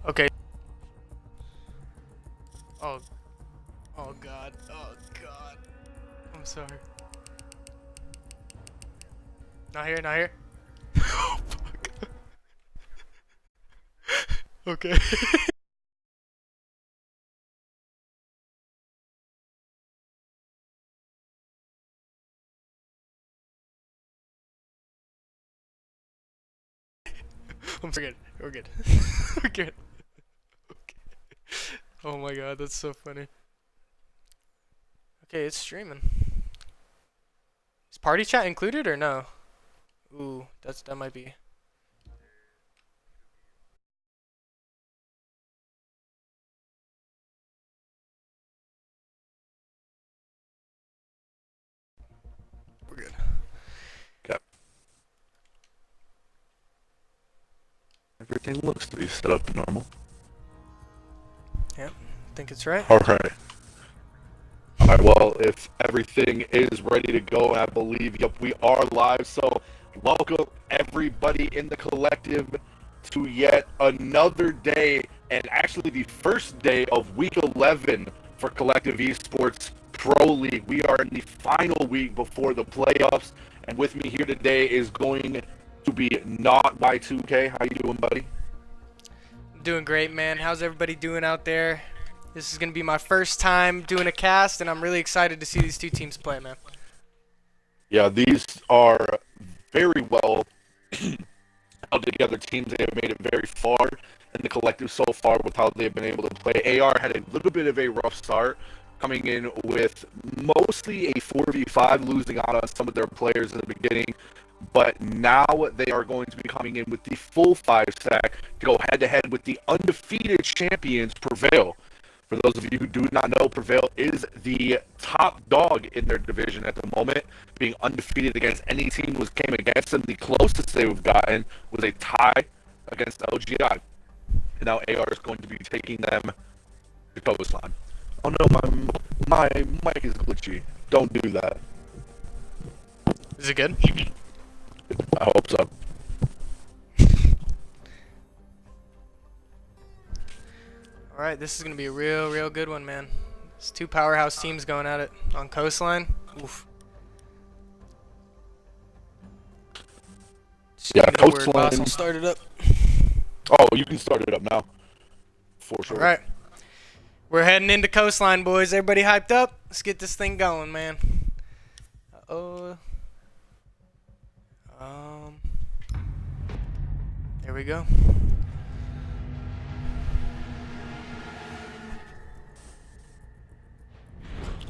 Okay. Oh. Oh god. Oh god. I'm sorry. Not here. Not here. Oh fuck. Okay. I'm forget. We're good. We're good. Okay. Oh my god, that's so funny. Okay, it's streaming. Is party chat included or no? Ooh, that might be. We're good. Okay. Everything looks to be set up normal. Yep, think it's right. Alright. Alright, well, if everything is ready to go, I believe, yep, we are live. So, welcome everybody in the collective to yet another day, and actually the first day of week 11 for Collective Esports Pro League. We are in the final week before the playoffs, and with me here today is going to be Not by 2K. How you doing, buddy? Doing great, man. How's everybody doing out there? This is gonna be my first time doing a cast, and I'm really excited to see these two teams play, man. Yeah, these are very well held together teams. They have made it very far in the collective so far with how they've been able to play. AR had a little bit of a rough start, coming in with mostly a 4v5, losing out on some of their players in the beginning. But now they are going to be coming in with the full 5-stack to go head-to-head with the undefeated champions, Prevail. For those of you who do not know, Prevail is the top dog in their division at the moment, being undefeated against any team who came against them. The closest they've gotten was a tie against LGI. And now AR is going to be taking them to Coastline. Oh no, my mic is glitchy. Don't do that. Is it good? I hope so. All right, this is gonna be a real good one, man. It's two powerhouse teams going at it on Coastline. Oof. Just Yeah, give me the word, boss. Coastline. I'll start it up. Oh, you can start it up now. For sure. All right, we're heading into Coastline, boys. Everybody hyped up? Let's get this thing going, man. Uh-oh. There we go.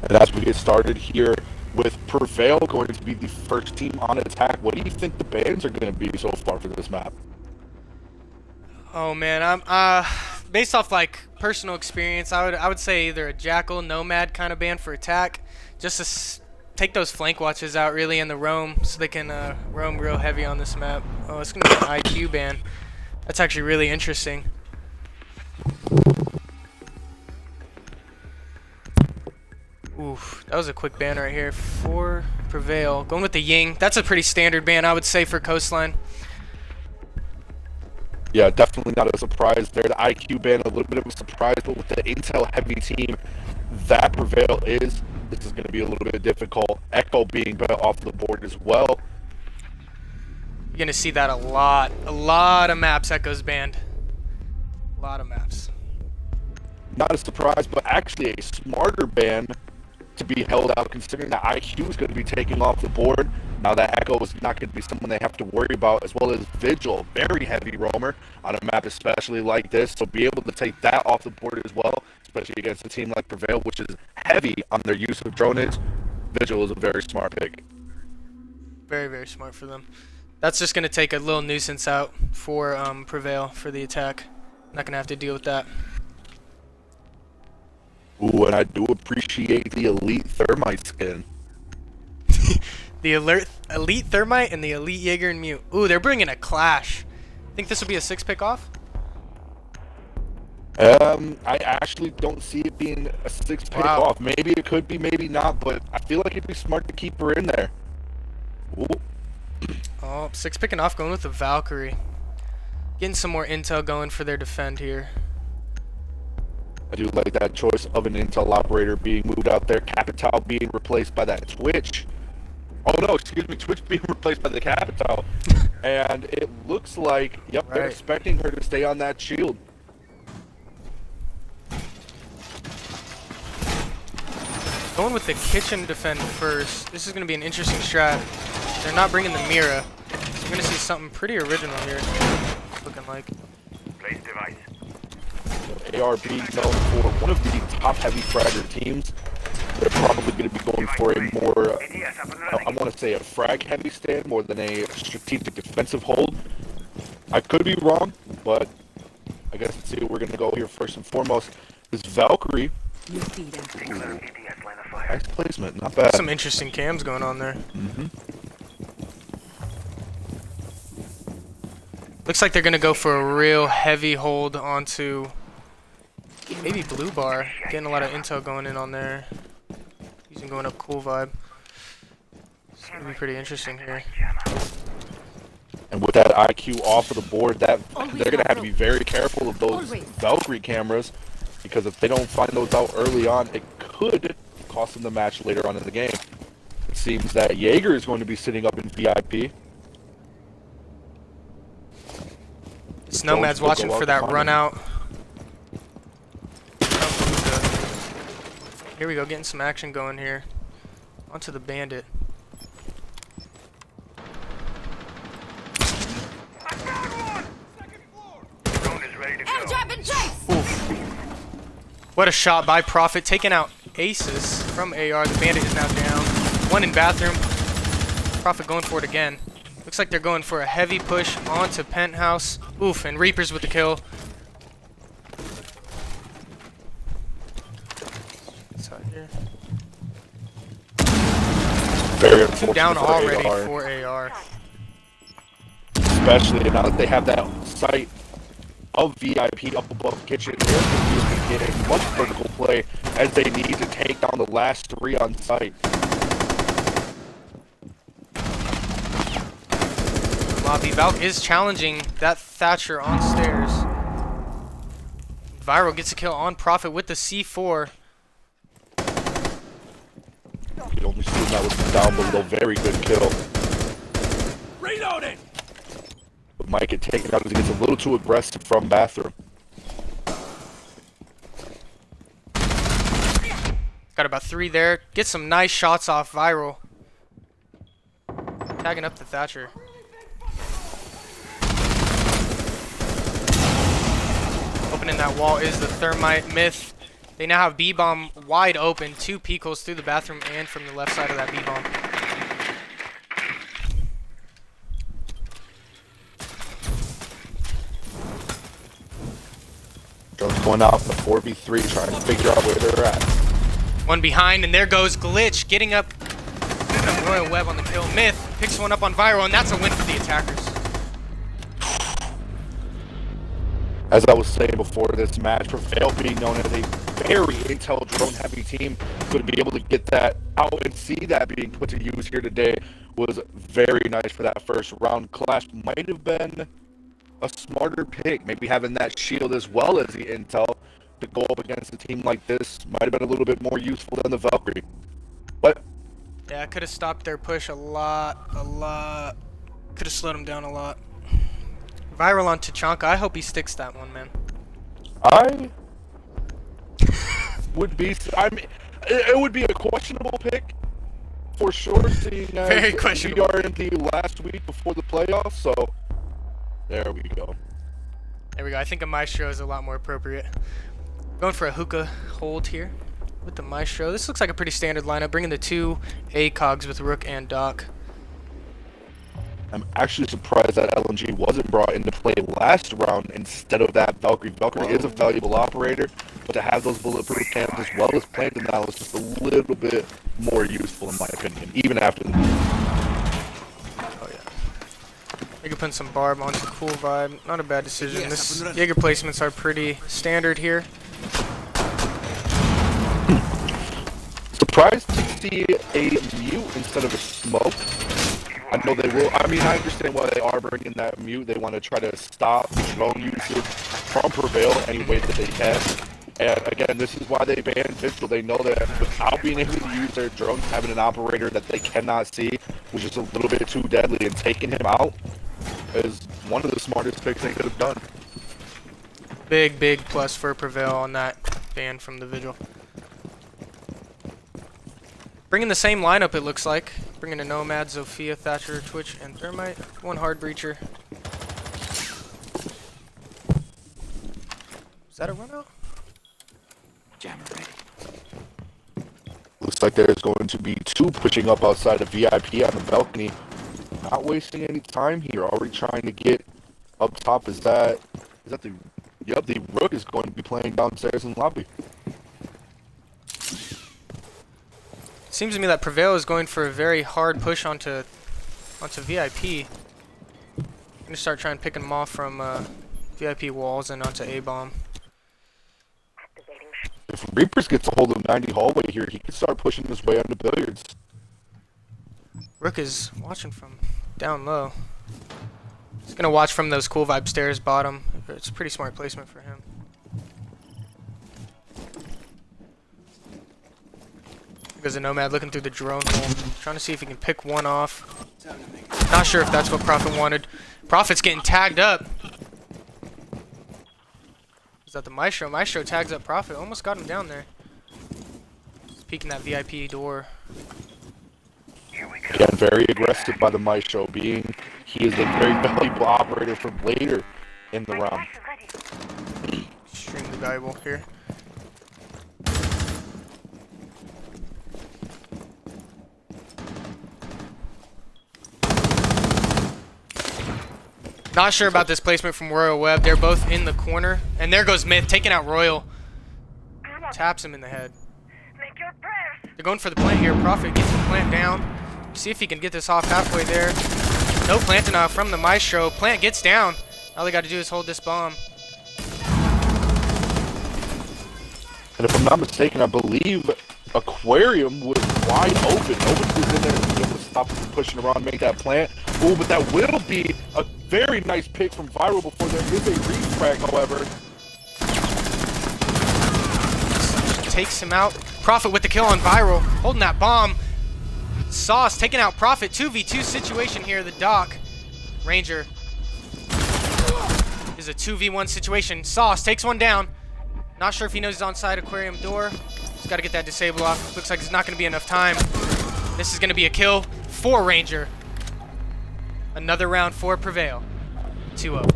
And as we get started here with Prevail going to be the first team on attack, what do you think the bans are going to be so far for this map? Oh man, I'm based off like personal experience, I would say either a Jackal, Nomad kind of ban for attack, just to take those flank watches out really in the roam, so they can roam real heavy on this map. Oh, it's gonna be an IQ ban. That's actually really interesting. Oof, that was a quick ban right here for Prevail. Going with the Ying. That's a pretty standard ban, I would say, for Coastline. Yeah, definitely not a surprise there. The IQ ban, a little bit of a surprise, but with the intel heavy team that Prevail is, this is going to be a little bit difficult. Echo being better off the board as well. You're gonna see that a lot. A lot of maps Echo's banned. A lot of maps. Not a surprise, but actually a smarter ban to be held out, considering that IQ is going to be taking off the board. Now that Echo is not going to be someone they have to worry about, as well as Vigil, very heavy roamer on a map especially like this, so be able to take that off the board as well, especially against a team like Prevail, which is heavy on their use of drones. Vigil is a very smart pick. Very smart for them. That's just going to take a little nuisance out for Prevail for the attack. Not going to have to deal with that. Ooh, and I do appreciate the Elite Thermite skin. The Elite Thermite and the Elite Jaeger and Mute. Ooh, they're bringing a clash. Think this will be a 6-pick off? I actually don't see it being a 6-pick Wow. off. Maybe it could be, maybe not, but I feel like it'd be smart to keep her in there. Ooh. Oh, 6-picking off, going with the Valkyrie. Getting some more intel going for their defend here. I do like that choice of an intel operator being moved out there. Capital being replaced by that Twitch. Oh no, excuse me, Twitch being replaced by the Capital. And it looks like, yep, they're expecting her to stay on that shield. Going with the kitchen defend first. This is going to be an interesting strat. They're not bringing the Mira. So we're going to see something pretty original here. Looking like. Place device. AR being known for one of the top heavy fragger teams. They're probably going to be going for a more, I want to say a frag heavy stand more than a strategic defensive hold. I could be wrong, but I guess let's see what we're going to go here first and foremost. This Valkyrie. Ooh, nice placement, not bad. Some interesting cams going on there. Looks like they're going to go for a real heavy hold onto maybe Blue Bar. Getting a lot of intel going in on there. Using going up cool vibe. It's going to be pretty interesting here. And with that IQ off of the board, that they're going to have to be very careful of those Valkyrie cameras, because if they don't find those out early on, it could cost them the match later on in the game. It seems that Jaeger is going to be sitting up in VIP. Snowmad's watching for that run out. Here we go, getting some action going here. Onto the bandit. Oof. What a shot by Prophet, taking out aces from AR. The bandit is now down. One in bathroom. Prophet going for it again. Looks like they're going for a heavy push onto Penthouse. Oof, and Reapers with the kill. Here. Very Two down already for AR. Especially now that they have that sight of VIP up above kitchen, they're going to be getting much vertical play as they need to take down the last three on site. Lobby Valk is challenging that Thatcher on stairs. Viral gets a kill on Prophet with the C4. You only see that was down below. Very good kill. Reloading. But might get taken out as he gets a little too aggressive from bathroom. Got about 3 there. Get some nice shots off Viral. Tagging up the Thatcher. Opening that wall is the Thermite Myth. They now have B-bomb wide open. 2 peek holes through the bathroom and from the left side of that B-bomb. Jones going out in the 4v3, trying to figure out where they're at. One behind, and there goes Glitch, getting up a Royal Web on the kill. Myth picks one up on Viral, and that's a win for the attackers. As I was saying before this match, Prevail being known as a very intel drone heavy team, to be able to get that out and see that being put to use here today was very nice for that first round. Clash might have been a smarter pick, maybe having that shield as well as the intel to go up against a team like this might have been a little bit more useful than the Valkyrie. But yeah, I could have stopped their push a lot. Could have slowed them down a lot. Viral on Tachanka. I hope he sticks that one, man. I would be. I mean, it would be a questionable pick for sure. Seeing as very questionable. We are in the last week before the playoffs, so there we go. There we go. I think a Maestro is a lot more appropriate. Going for a hookah hold here with the Maestro. This looks like a pretty standard lineup, bringing the 2 ACOGs with Rook and Doc. I'm actually surprised that LNG wasn't brought into play last round instead of that Valkyrie. Valkyrie is a valuable operator, but to have those bulletproof cams as well as planted now is just a little bit more useful in my opinion, even after the... Oh yeah. Jaeger putting some barb onto cool vibe. Not a bad decision. This Jaeger placements are pretty standard here. Surprised to see a mute instead of a smoke. I know they will. I mean, I understand why they are bringing that mute. They want to try to stop drone usage from Prevail any way that they can. And again, this is why they banned Pistol. They know that without being able to use their drones, having an operator that they cannot see, which is a little bit too deadly, and taking him out is one of the smartest picks they could have done. Big plus for Prevail on that ban from the Vigil. Bringing the same lineup, it looks like. Bringing a Nomad, Zofia, Thatcher, Twitch, and Thermite. One hard breacher. Is that a run out? Jammer ready. Looks like there's going to be two pushing up outside of VIP on the balcony. Not wasting any time here. Already trying to get up top. Is that the... Yep, the Rook is going to be playing downstairs in the lobby. Seems to me that Prevail is going for a very hard push onto VIP. I'm gonna start trying to pick them off from VIP walls and onto A-bomb. If Reapers gets a hold of 90 hallway here, he can start pushing his way onto billiards. Rook is watching from down low. He's gonna watch from those cool vibe stairs bottom. It's a pretty smart placement for him. There's a Nomad looking through the drone hole, trying to see if he can pick one off. Not sure if that's what Prophet wanted. Prophet's getting tagged up. Is that the Maestro? Maestro tags up Prophet. Almost got him down there. He's peeking that VIP door. Again, very aggressive by the Maestro, being he is a very valuable operator for later in the round. Extremely valuable here. Not sure about this placement from Royal Webb. They're both in the corner. And there goes Myth, taking out Royal. Taps him in the head. They're going for the plant here. Prophet gets the plant down. See if he can get this off halfway there. No plant enough from the Maestro. Plant gets down. All they got to do is hold this bomb. And if I'm not mistaken, I believe Aquarium was wide open. Nobody was in there to be able to stop him from pushing around and make that plant. Ooh, but that will be a very nice pick from Viral before there is a refrag, however. Takes him out. Prophet with the kill on Viral. Holding that bomb. Sauce taking out Prophet. 2v2 situation here. The dock. Ranger is a 2v1 situation. Sauce takes one down. Not sure if he knows he's on side Aquarium door. He's got to get that disable off. Looks like it's not going to be enough time. This is going to be a kill for Ranger. Another round for Prevail. 2-0.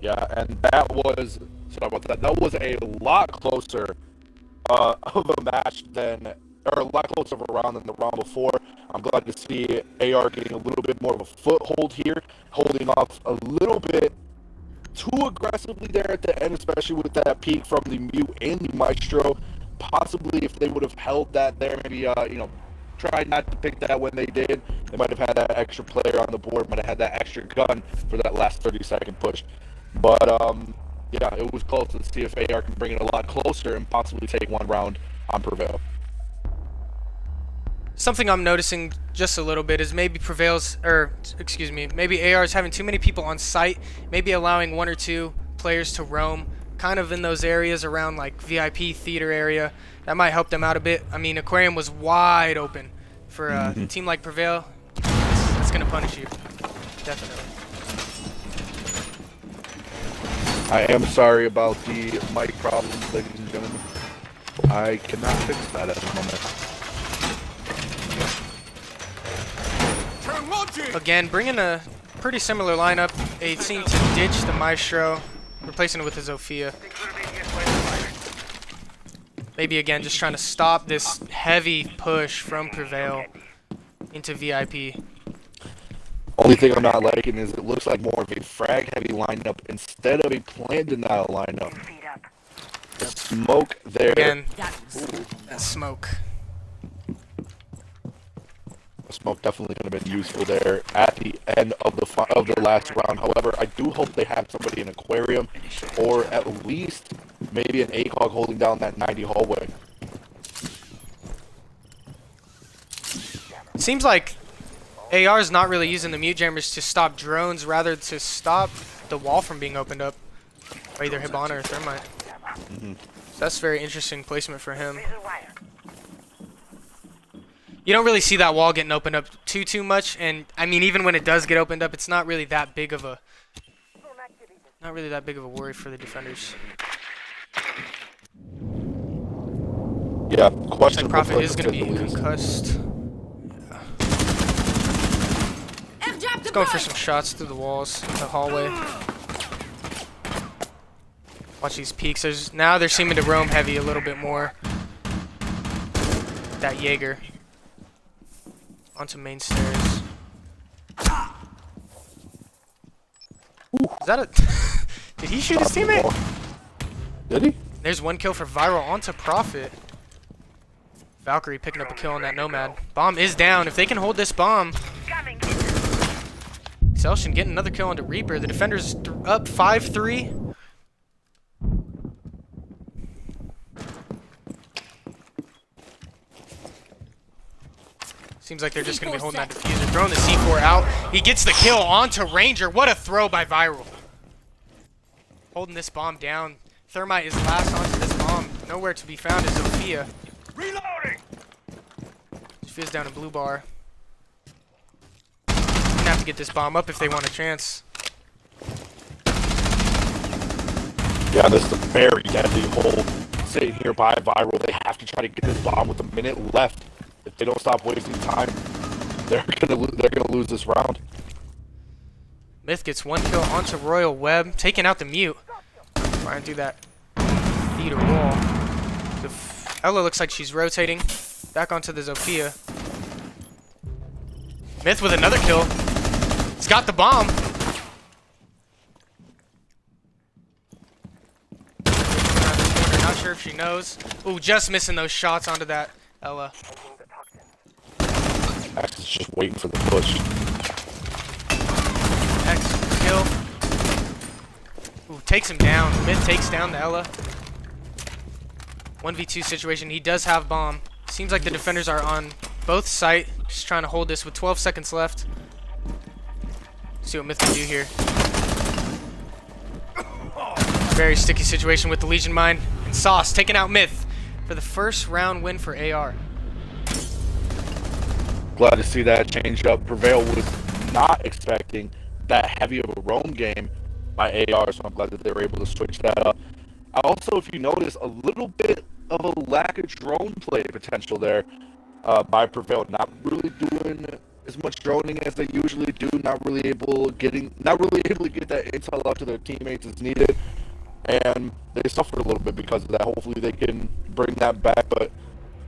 Yeah, and that was, sorry about that, that was a lot closer of a match than, or a lot closer of a round than the round before. I'm glad to see AR getting a little bit more of a foothold here, holding off a little bit too aggressively there at the end, especially with that peak from the Mute and the Maestro. Possibly if they would have held that there, maybe, you know, tried not to pick that when they did, they might have had that extra player on the board, might have had that extra gun for that last 30-second push. But, yeah, it was close to see if AR can bring it a lot closer and possibly take one round on Prevail. Something I'm noticing just a little bit is maybe maybe AR is having too many people on site, maybe allowing one or two players to roam kind of in those areas around like VIP theater area. That might help them out a bit. I mean, Aquarium was wide open for a team like Prevail. That's going to punish you. Definitely. I am sorry about the mic problems, ladies and gentlemen. I cannot fix that at the moment. Again, bringing a pretty similar lineup. They seem to ditch the Maestro, replacing it with the Zofia. Maybe again, just trying to stop this heavy push from Prevail into VIP. Only thing I'm not liking is it looks like more of a frag-heavy lineup instead of a plan denial lineup. The smoke there. Again, that smoke. The smoke definitely could have been useful there at the end of the last round. However, I do hope they have somebody in Aquarium, or at least maybe an ACOG holding down that 90 hallway. Seems like AR is not really using the mute jammers to stop drones, rather to stop the wall from being opened up by either Hibana or Thermite. So that's very interesting placement for him. You don't really see that wall getting opened up too much, and I mean, even when it does get opened up, it's not really that big of a worry for the defenders. Yeah, Looks like Prophet is going to be concussed. He's going for some shots through the walls in the hallway. Watch these peeks. Now they're seeming to roam heavy a little bit more. That Jaeger. Onto main stairs. Is that a... Did he shoot his teammate? Did he? There's one kill for Viral onto Prophet. Valkyrie picking up a kill on that Nomad. Bomb is down. If they can hold this bomb... Excelsior getting another kill onto Reaper. The defender's up 5-3. Seems like they're just going to be holding that diffuser. Throwing the C4 out. He gets the kill onto Ranger. What a throw by Viral. Holding this bomb down. Thermite is last onto this bomb. Nowhere to be found is Sophia. Reloading. Sophia's down in blue bar. Gonna have to get this bomb up if they want a chance. Yeah, this is a very deadly hold. Sitting here by Viral, they have to try to get this bomb with a minute left. If they don't stop wasting time, they're gonna lose this round. Myth gets one kill onto Royal Web, taking out the mute. Trying through that theater wall. Ella looks like she's rotating. Back onto the Zofia. Myth with another kill. He's got the bomb. Not sure if she knows. Ooh, just missing those shots onto that Ella. X is just waiting for the push. X kill. Ooh, takes him down. Myth takes down the Ella. 1v2 situation. He does have bomb. Seems like the defenders are on both sides. Just trying to hold this with 12 seconds left. See what Myth can do here. Very sticky situation with the Legion Mine. And Sauce taking out Myth for the first round win for AR. Glad to see that change up. Prevail was not expecting that heavy of a roam game by AR, so I'm glad that they were able to switch that up. Also, if you notice, a little bit of a lack of drone play potential there by Prevail. Not really doing as much droning as they usually do. Not really able to get that intel out to their teammates as needed, and they suffered a little bit because of that. Hopefully, they can bring that back. But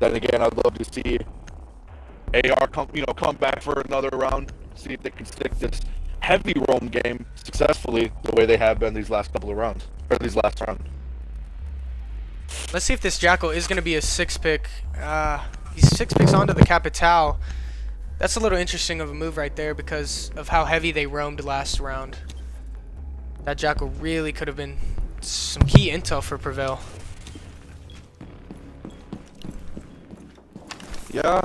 then again, I'd love to see AR come back for another round. See if they can stick this heavy roam game successfully the way they have been these last couple of rounds, or these last round. Let's see if this Jackal is going to be a 6-pick. He's 6 picks onto the Capital. That's a little interesting of a move right there because of how heavy they roamed last round. That Jackal really could have been some key intel for Prevail. Yeah,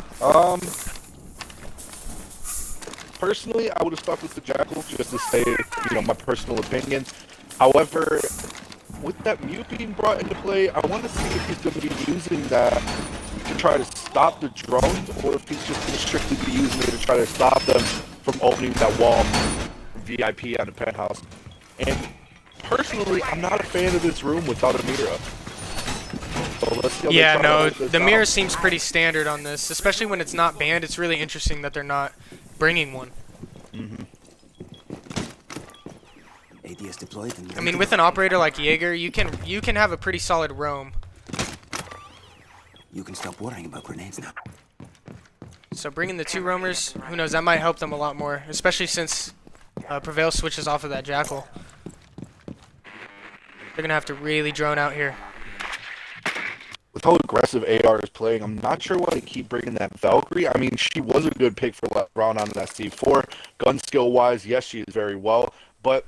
personally, I would have stuck with the Jackal just to say, my personal opinion. However, with that mute being brought into play, I want to see if he's going to be using that to try to stop the drones, or if he's just going to strictly be using it to try to stop them from opening that wall VIP on the penthouse. And personally, I'm not a fan of this room without a mirror. So let's see how Yeah, they try to no, hold this the down. mirror seems pretty standard on this, especially when it's not banned. It's really interesting that they're not bringing one. ADS deployed. I mean, with an operator like Jaeger, you can have a pretty solid roam. You can stop worrying about grenades now. So bringing the 2 roamers, who knows, that might help them a lot more, especially since Prevail switches off of that Jackal. They're going to have to really drone out here. With how aggressive AR is playing, I'm not sure why they keep bringing that Valkyrie. I mean, she was a good pick for last round on that C4. Gun skill-wise, yes, she is very well. But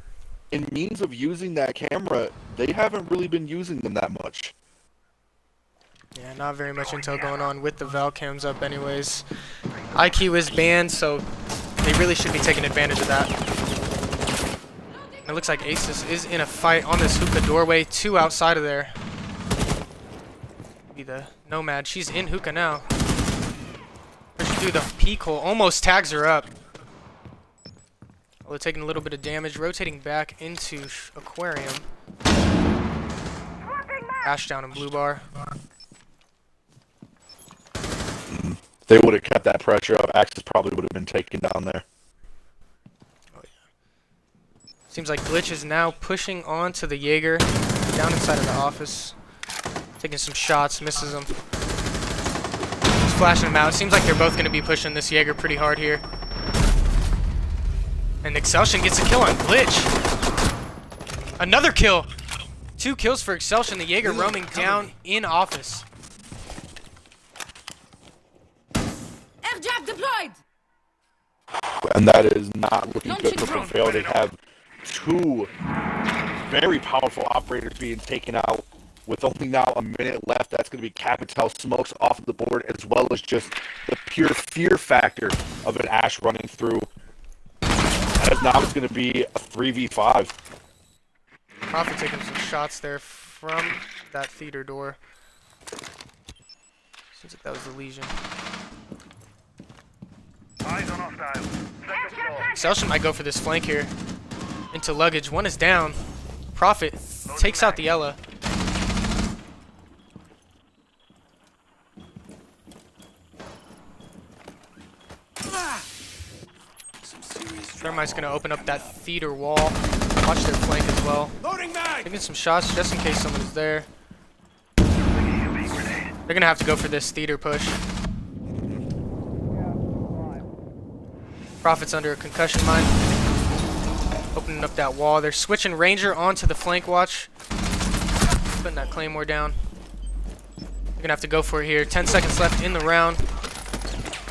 in means of using that camera, they haven't really been using them that much. Yeah, not very much intel going on with the Val cams up anyways. IQ is banned, so they really should be taking advantage of that. It looks like Asus is in a fight on this hookah doorway. 2 outside of there. Be the Nomad. She's in hookah now. Pushes through the peek hole. Almost tags her up. Although taking a little bit of damage. Rotating back into Aquarium. Ash down in blue bar. They would have kept that pressure up. Axis probably would have been taken down there. Seems like Glitch is now pushing on to the Jaeger. Down inside of the office. Taking some shots. Misses him. He's flashing him out. Seems like they're both going to be pushing this Jaeger pretty hard here. And Excelsior gets a kill on Glitch. Another kill. 2 kills for Excelsior. The Jaeger roaming down in office. Airjab deployed. And that is not looking good for Prevail. They have 2 very powerful operators being taken out with only now a minute left. That's going to be Capital Smokes off of the board, as well as just the pure fear factor of an Ash running through. As now it's going to be a 3v5. Prophet taking some shots there from that theater door. Seems like that was the Legion. Excelsior might go for this flank here. Into luggage. 1 is down. Prophet takes out the Ella. Thermite's going to open up that theater wall. Watch their flank as well. Taking some shots just in case someone is there. They're going to have to go for this theater push. Prophet's under a concussion mine. Opening up that wall. They're switching Ranger onto the flank watch. Putting that Claymore down. They're going to have to go for it here. 10 seconds left in the round.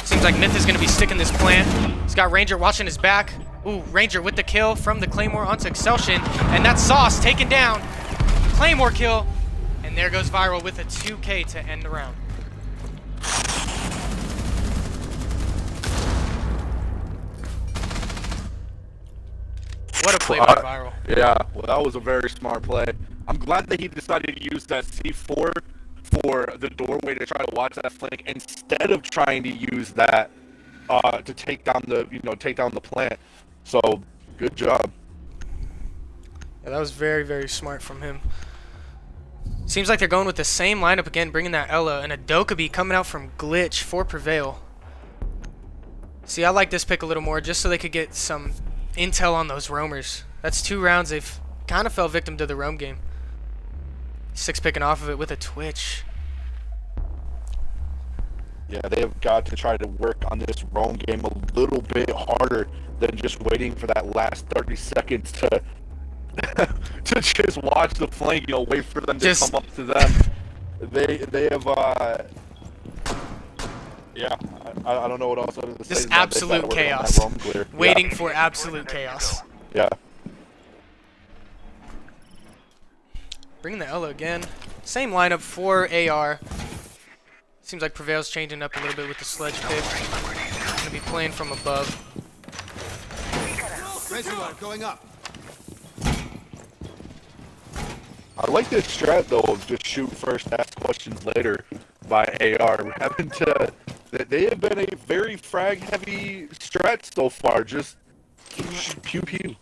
Seems like Myth is going to be sticking this plant. He's got Ranger watching his back. Ooh, Ranger with the kill from the Claymore onto Excelsior. And that's Sauce taken down. Claymore kill. And there goes Viral with a 2K to end the round. What a play by Viral. Yeah, well, that was a very smart play. I'm glad that he decided to use that C4 for the doorway to try to watch that flank instead of trying to use that to take down the plant. So, good job. Yeah, that was very, very smart from him. Seems like they're going with the same lineup again, bringing that Ella, and a Dokkaebi coming out from Glitch for Prevail. See, I like this pick a little more just so they could get some intel on those roamers. That's 2 rounds they've kind of fell victim to the roam game. 6 picking off of it with a twitch. Yeah, they have got to try to work on this roam game a little bit harder than just waiting for that last 30 seconds to to just watch the flank, wait for them to come up to them. They have yeah, I don't know what else I was to say. Just absolute chaos. Waiting for absolute chaos. Yeah. Bringing the Ella again. Same lineup for AR. Seems like Prevail's changing up a little bit with the sledge pick. Gonna be playing from above. Going up. I like this strat though of just shoot first, ask questions later by AR. We're having to. They have been a very frag heavy strat so far. Just pew pew.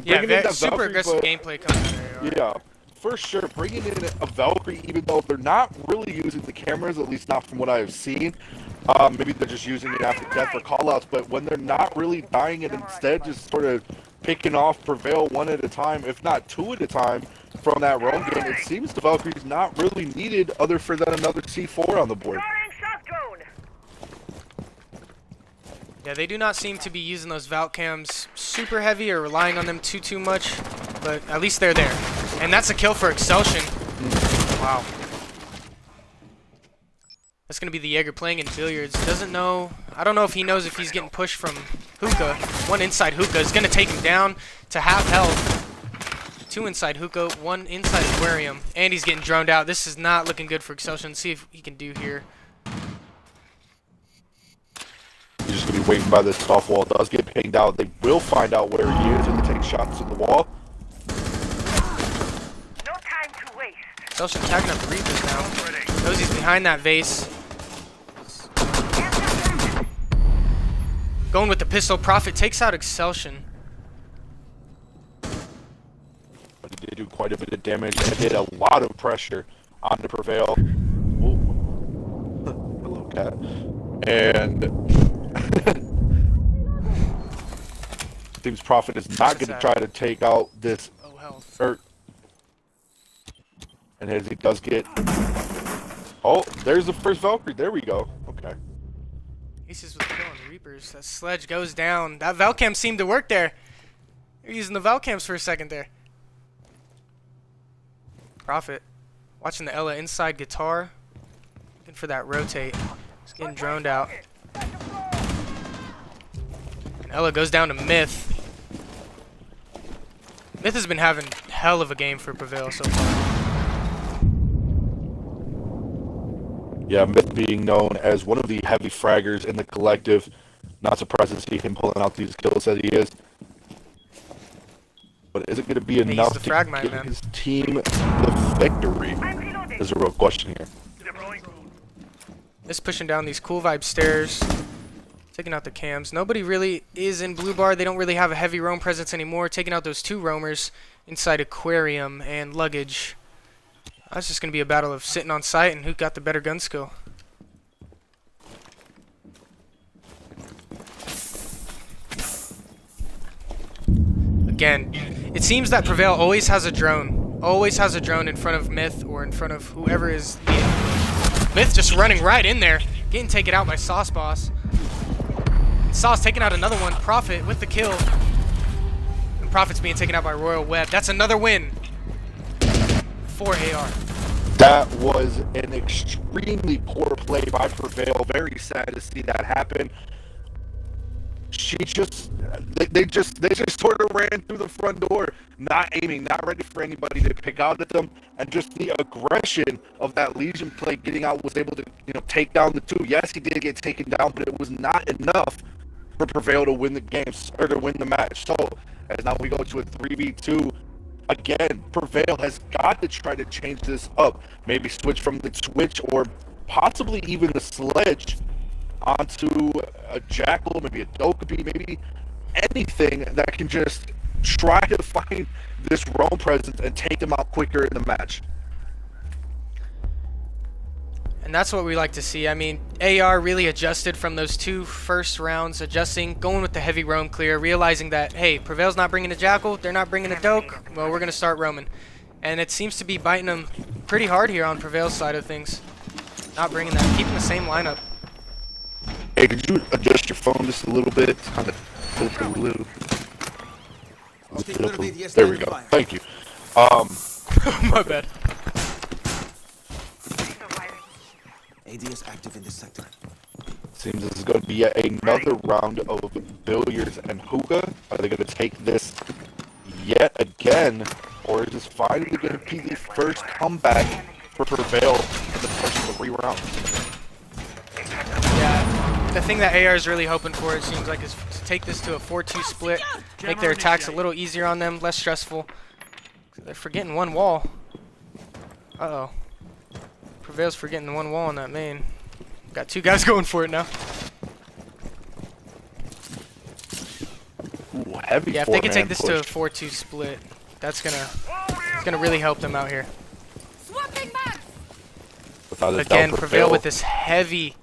Yeah, super aggressive gameplay coming out of AR. Yeah, for sure. Bringing in a Valkyrie, even though they're not really using the cameras, at least not from what I've seen. Maybe they're just using it after death for callouts, but when they're not really dying and instead just sort of picking off Prevail 1 at a time, if not 2 at a time, from that roam game, it seems the Valkyrie's not really needed other for than another C4 on the board. Yeah, they do not seem to be using those Valk cams super heavy or relying on them too much, but at least they're there. And that's a kill for Excelsior. Wow. That's going to be the Jaeger playing in billiards. Doesn't know. I don't know if he knows if he's getting pushed from hookah. 1 inside hookah is going to take him down to half health. 2 inside hookah, 1 inside aquarium. And he's getting droned out. This is not looking good for Excelsior. Let's see if he can do here. waiting by this soft wall. Does get pinged out. They will find out where he is and they take shots in the wall. No time to waste. Celsian tagging up the Reapers now. Knows he's behind that vase. Going with the pistol. Prophet takes out Excelsior. But he did do quite a bit of damage and did a lot of pressure on the Prevail. Ooh. Hello, cat. And seems Prophet is not going to try to take out this. Oh, health. And as he does get. Oh, there's the first Valkyrie. There we go. Okay. Aces with the kill on the Reapers. That sledge goes down. That Valcam seemed to work there. They're using the Valcams for a second there. Prophet watching the Ella inside guitar. Looking for that rotate. He's getting droned out. And Ella goes down to Myth. Myth has been having hell of a game for Prevail so far. Yeah, Myth being known as one of the heavy fraggers in the collective. Not surprised to see him pulling out these kills that he is. But is it going to be enough to give his team the victory? Is a real question here. Just pushing down these cool vibe stairs. Taking out the cams. Nobody really is in Blue Bar. They don't really have a heavy roam presence anymore. Taking out those two roamers inside Aquarium and Luggage. That's just going to be a battle of sitting on site and who got the better gun skill. Again, it seems that Prevail always has a drone. Always has a drone in front of Myth or in front of whoever is leading. Myth just running right in there. Getting taken out by Sauce Boss. Sauce taking out another one. Prophet with the kill. And Prophet's being taken out by Royal Web. That's another win for AR. That was an extremely poor play by Prevail. Very sad to see that happen. They just sort of ran through the front door, not aiming, not ready for anybody to pick out at them, and just the aggression of that Legion play getting out was able to, take down the two. Yes, he did get taken down, but it was not enough for Prevail to win the game or to win the match. So, as now we go to a 3v2. Again, Prevail has got to try to change this up. Maybe switch from the Switch or possibly even the Sledge onto a Jackal, maybe a Dokkaebi, maybe anything that can just try to find this roam presence and take them out quicker in the match. And that's what we like to see. I mean, AR really adjusted from those two first rounds, going with the heavy roam clear, realizing that, hey, Prevail's not bringing a Jackal, they're not bringing a Doke, well, we're going to start roaming. And it seems to be biting them pretty hard here on Prevail's side of things. Not bringing that, keeping the same lineup. Hey, could you adjust your phone just a little bit? It's kind of a little. There we go. Thank you. My bad. ADS active in this sector. Seems this is going to be yet another round of billiards and hookah. Are they going to take this yet again, or is this finally going to be the first comeback for Prevail in the first 3 rounds? Yeah, the thing that AR is really hoping for, it seems like, is to take this to a 4-2 split, make their attacks a little easier on them, less stressful. They're forgetting one wall. Uh-oh. Prevail's forgetting the one wall on that main. Got 2 guys going for it now. Ooh, heavy. Yeah, if they can take this to a 4-2 split, it's gonna really help them out here. Swapping back. Again, Prevail with this heavy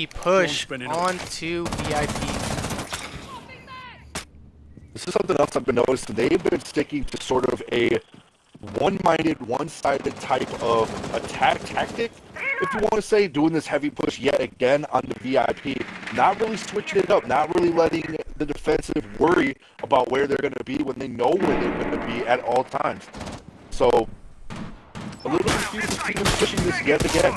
push onto VIP. This is something else I've been noticing. They've been sticking to sort of a one-minded, one-sided type of attack tactic, if you want to say, doing this heavy push yet again on the VIP. Not really switching it up, not really letting the defensive worry about where they're going to be when they know where they're going to be at all times. So, a little confused to see them pushing this yet again.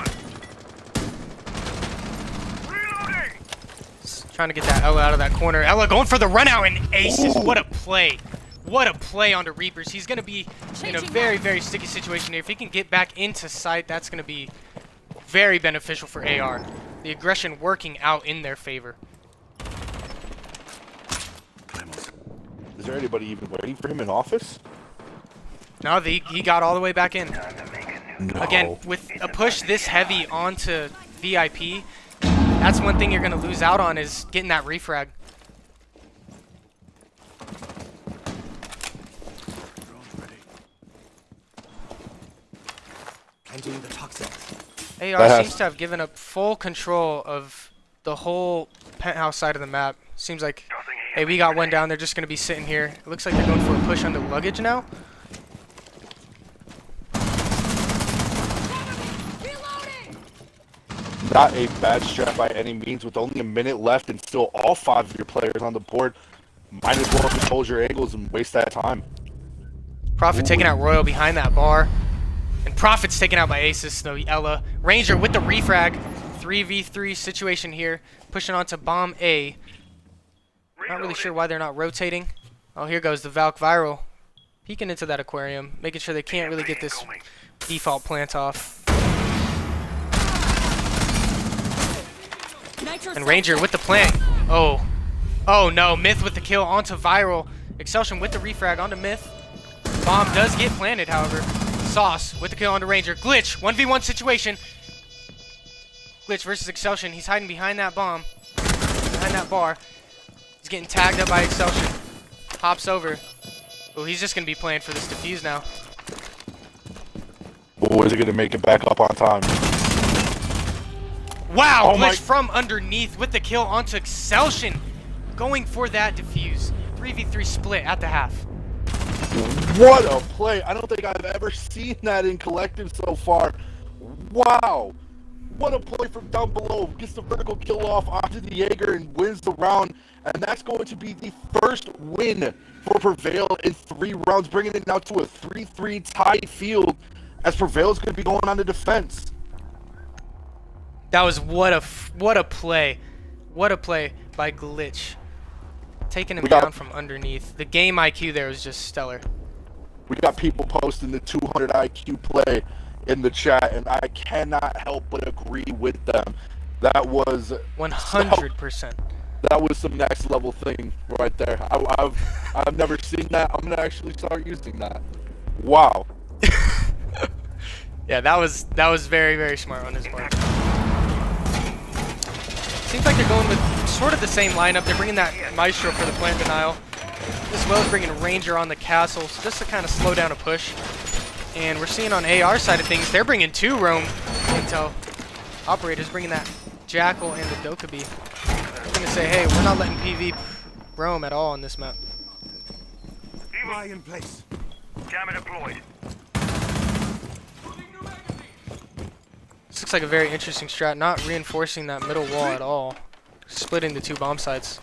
Just trying to get that Ella out of that corner. Ella going for the run out and aces. Ooh. What a play. What a play onto Reapers. He's going to be in a very sticky situation here. If he can get back into sight, that's going to be very beneficial for AR. The aggression working out in their favor. there anybody even waiting for him in office? No, he got all the way back in. No. Again, with a push this heavy onto VIP, that's one thing you're going to lose out on is getting that refrag. Planting the toxin. AR seems to have given up full control of the whole penthouse side of the map. Seems like, hey, we got one down. They're just going to be sitting here. It looks like they're going for a push onto luggage now. Not a bad strat by any means. With only a minute left and still all 5 of your players on the board, might as well just hold your angles and waste that time. Prophet taking out Royal behind that bar. And Prophet's taken out by Asus, though, Ella. Ranger with the refrag. 3v3 situation here. Pushing on to bomb A. Not really sure why they're not rotating. Oh, here goes the Valk Viral. Peeking into that aquarium. Making sure they can't really get this default plant off. And Ranger with the plant. Oh. Oh no, Myth with the kill onto Viral. Excelsior with the refrag onto Myth. Bomb does get planted, however. Sauce with the kill onto Ranger. Glitch, 1v1 situation. Glitch versus Excelsior. He's hiding behind that bomb. Behind that bar. He's getting tagged up by Excelsior. Hops over. Oh, he's just going to be playing for this defuse now. Or is it going to make it back up on time? Wow, Oh Glitch from underneath with the kill onto Excelsior. Going for that defuse. 3v3 split at the half. What a play. I don't think I've ever seen that in Collective so far. Wow. What a play from down below. Gets the vertical kill off onto the Jaeger and wins the round. And that's going to be the first win for Prevail in 3 rounds, bringing it now to a 3-3 tie field as Prevail is going to be going on the defense. That was what a play. What a play by Glitch. Taking him down from underneath. The game IQ there was just stellar. We got people posting the 200 IQ play in the chat, and I cannot help but agree with them. That was 100%. That was some next level thing right there. I've never seen that. I'm gonna actually start using that. Wow. Yeah, that was very, very smart on his part. Seems like they're going with sort of the same lineup. They're bringing that Maestro for the plant denial, as well as bringing Ranger on the castle, just to kind of slow down a push. And we're seeing on AR side of things, they're bringing 2 roam intel operators, bringing that Jackal and the Dokkaebi. I'm gonna say, hey, we're not letting PV roam at all on this map. Lie in place. Jammer deployed. This looks like a very interesting strat, not reinforcing that middle wall at all. Splitting the 2 bomb sites.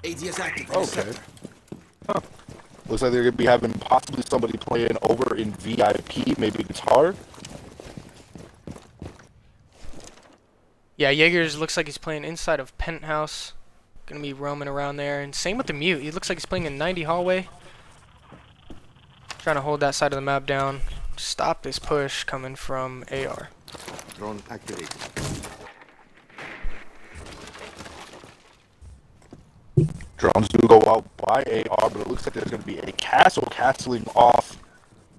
ADS active. Okay. Huh. Looks like they're going to be having possibly somebody playing over in VIP, maybe guitar. Yeah, Jaegers looks like he's playing inside of Penthouse. Gonna be roaming around there. And same with the Mute. He looks like he's playing in 90 hallway. Trying to hold that side of the map down. Stop this push coming from AR. Drone activated. Drones do go out by AR, but it looks like there's going to be a castle castling off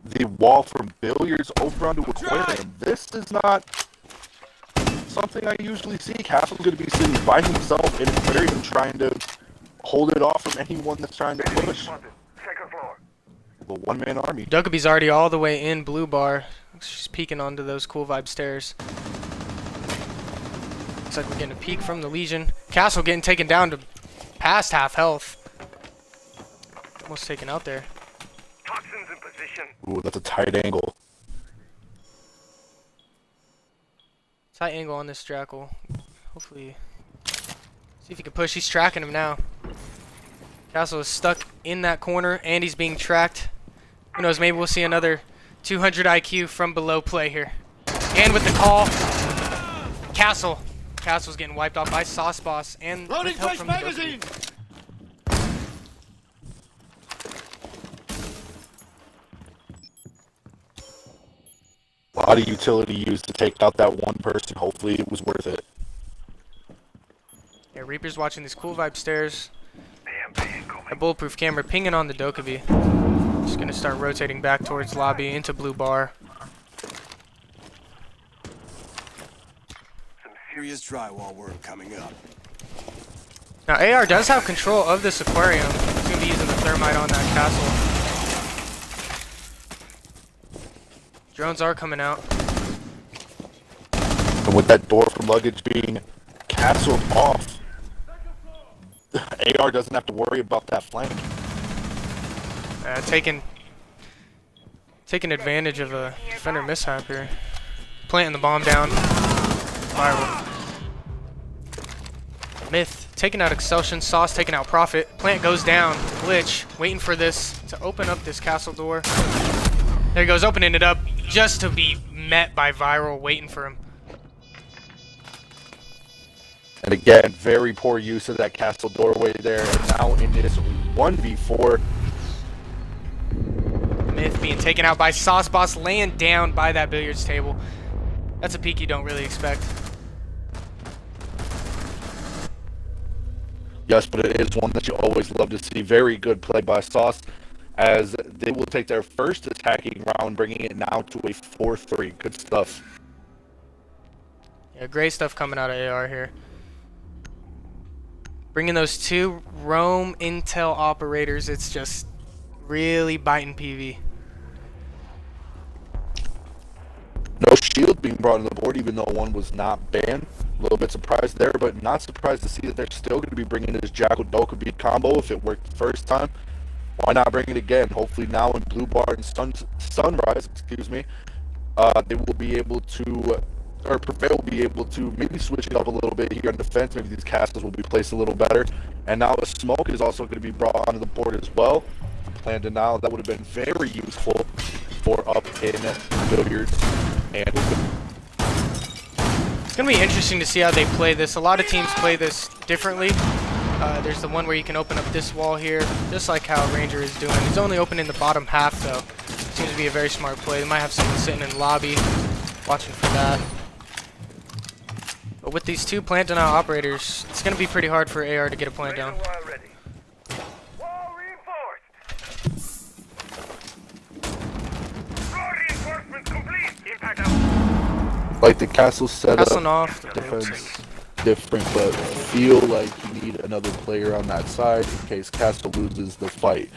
the wall from Billiards over onto Aquarium. This is not something I usually see. Castle's going to be sitting by himself in Aquarium trying to hold it off from anyone that's trying to push. Second floor. The one-man army. Dokkaebi's already all the way in blue bar. She's peeking onto those cool vibe stairs. Looks like we're getting a peek from the Legion. Castle getting taken down to past half health. Almost taken out there. Toxins in position. Ooh, that's a tight angle. Tight angle on this Jackal. Hopefully, see if he can push. He's tracking him now. Castle is stuck in that corner, and he's being tracked. Who knows, maybe we'll see another 200 IQ from below play here. And with the call, Castle's getting wiped off by Sauce Boss and with help from the Dokkaebi. Wow, lot of utility used to take out that one person. Hopefully it was worth it. Yeah, Reaper's watching these cool vibe stairs. Bam, go. A bulletproof camera pinging on the Dokkaebi. Just gonna start rotating back towards lobby into blue bar. Serious drywall work coming up. Now AR does have control of this aquarium. He's gonna be using the thermite on that castle. Drones are coming out. And with that door from luggage being castled off, AR doesn't have to worry about that flank. Taking advantage of a defender mishap here. Planting the bomb down. Viral. Myth taking out Excelsion. Sauce taking out Prophet. Plant goes down. Glitch waiting for this to open up this castle door. There he goes, opening it up just to be met by Viral waiting for him. And again, very poor use of that castle doorway there. And now in this 1v4. Myth being taken out by Sauce Boss, laying down by that billiards table. That's a peek you don't really expect. Yes, but it is one that you always love to see. Very good play by Sauce, as they will take their first attacking round, bringing it now to a 4-3. Good stuff. Yeah, great stuff coming out of AR here. Bringing those two roam intel operators, it's just really biting PV. No shield being brought on the board, even though one was not banned. A little bit surprised there, but not surprised to see that they're still going to be bringing this Jackal Dokkaebi combo. If it worked the first time, why not bring it again? Hopefully now in Blue Bar and Sunrise, they will be able to, or Prevail will be able to maybe switch it up a little bit here on defense. Maybe these castles will be placed a little better. And now a smoke is also going to be brought onto the board as well. Plan denial, that would have been very useful for up in billiards and It's going to be interesting to see how they play this. A lot of teams play this differently. There's the one where you can open up this wall here, just like how Ranger is doing. He's only opening the bottom half, though. Seems to be a very smart play. They might have someone sitting in lobby watching for that. But with these two plant denial operators, it's going to be pretty hard for AR to get a plant down. Wall ready. Wall reinforced. Floor reinforcements complete. Impact out. like the castle setup. Castling off. The Defense different, but feel like you need another player on that side in case Castle loses the fight.